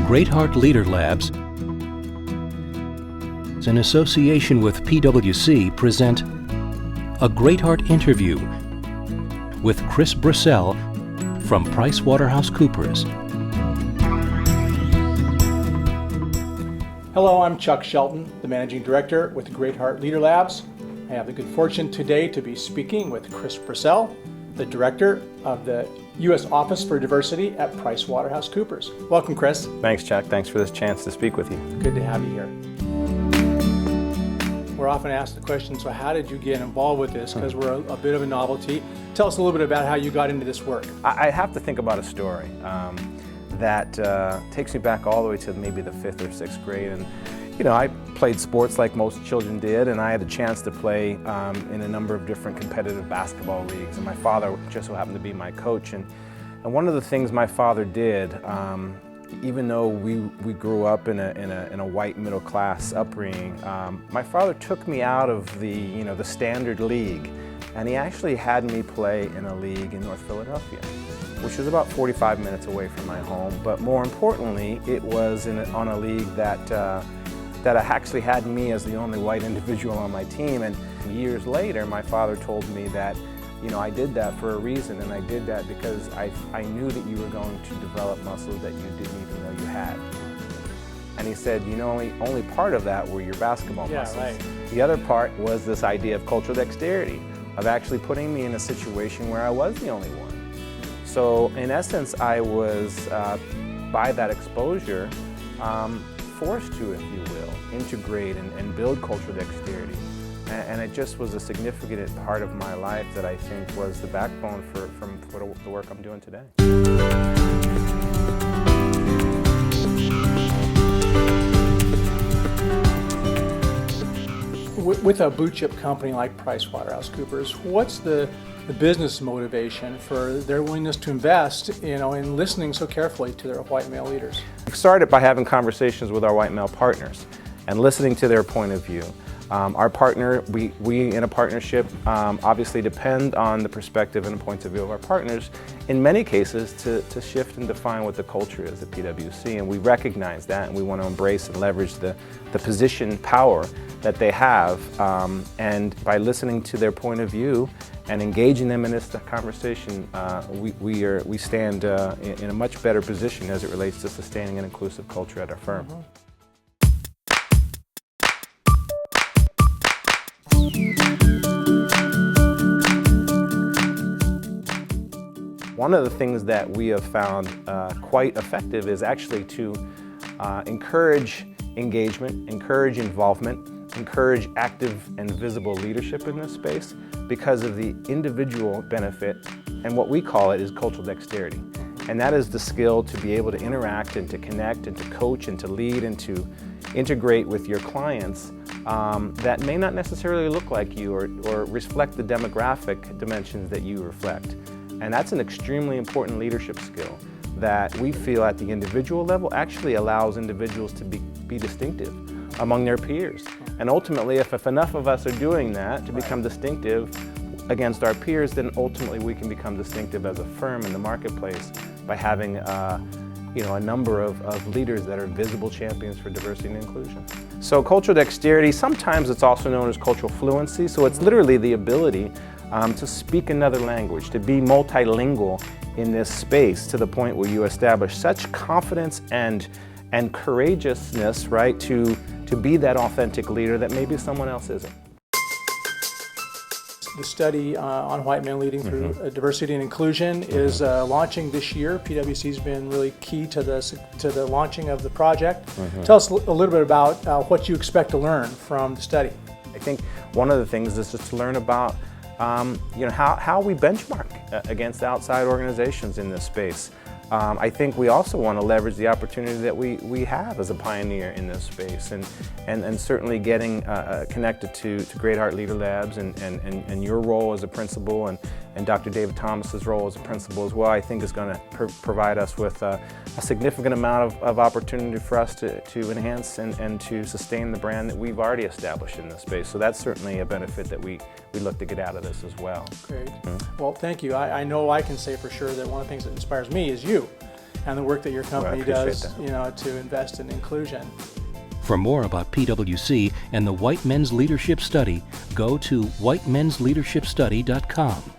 Greatheart Leader Labs, in association with PwC, present a Greatheart Interview with Chris Brassell from PricewaterhouseCoopers. Hello, I'm Chuck Shelton, the Managing Director with the Greatheart Leader Labs. I have the good fortune today to be speaking with Chris Brassell, the Director of the U.S. Office for Diversity at PricewaterhouseCoopers. Welcome, Chris. Thanks, Chuck. Thanks for this chance to speak with you. Good to have you here. We're often asked the question, so how did you get involved with this? Because we're a bit of a novelty. Tell us a little bit about how you got into this work. I have to think about a story that takes me back all the way to maybe the 5th or 6th grade. And you know, I played sports like most children did, and I had a chance to play in a number of different competitive basketball leagues. And my father just so happened to be my coach. And one of the things my father did, even though we grew up in a white middle class upbringing, my father took me out of the standard league, and he actually had me play in a league in North Philadelphia, which was about 45 minutes away from my home. But more importantly, it was on a league that actually had me as the only white individual on my team. And years later, my father told me that, you know, I did that for a reason, and I did that because I knew that you were going to develop muscles that you didn't even know you had. And he said, you know, only part of that were your basketball muscles. Right. The other part was this idea of cultural dexterity, of actually putting me in a situation where I was the only one. So in essence, I was, by that exposure, forced to, if you will, integrate and build cultural dexterity. And it just was a significant part of my life that I think was the backbone for the work I'm doing today. With a blue chip company like PricewaterhouseCoopers, what's the business motivation for their willingness to invest, in listening so carefully to their white male leaders? We started by having conversations with our white male partners and listening to their point of view. Our partner, we in a partnership obviously depend on the perspective and the points of view of our partners, in many cases to shift and define what the culture is at PwC, and we recognize that, and we want to embrace and leverage the position power that they have, and by listening to their point of view and engaging them in this conversation, we stand in a much better position as it relates to sustaining an inclusive culture at our firm. Mm-hmm. One of the things that we have found quite effective is actually to encourage engagement, encourage involvement, encourage active and visible leadership in this space because of the individual benefit, and what we call it is cultural dexterity. And that is the skill to be able to interact and to connect and to coach and to lead and to integrate with your clients that may not necessarily look like you or reflect the demographic dimensions that you reflect. And that's an extremely important leadership skill that we feel at the individual level actually allows individuals to be distinctive among their peers. And ultimately, if enough of us are doing that to become distinctive against our peers, then ultimately we can become distinctive as a firm in the marketplace by having a number of leaders that are visible champions for diversity and inclusion. So cultural dexterity, sometimes it's also known as cultural fluency, so it's literally the ability to speak another language, to be multilingual in this space to the point where you establish such confidence and courageousness, right, to be that authentic leader that maybe someone else isn't. The study on white men leading through diversity and inclusion is launching this year. PwC's been really key to the launching of the project. Tell us a little bit about what you expect to learn from the study. I think one of the things is just to learn about how we benchmark against outside organizations in this space. I think we also want to leverage the opportunity that we have as a pioneer in this space, and certainly getting connected to Greatheart Leader Labs and your role as a principal and Dr. David Thomas's role as a principal as well, I think is going to provide us with a significant amount of opportunity for us to enhance and to sustain the brand that we've already established in this space. So that's certainly a benefit that we look to get out of this as well. Great. Well, thank you. I know I can say for sure that one of the things that inspires me is you. and the work that your company appreciate does, that. to invest in inclusion. For more about PwC and the White Men's Leadership Study, go to whitemensleadershipstudy.com.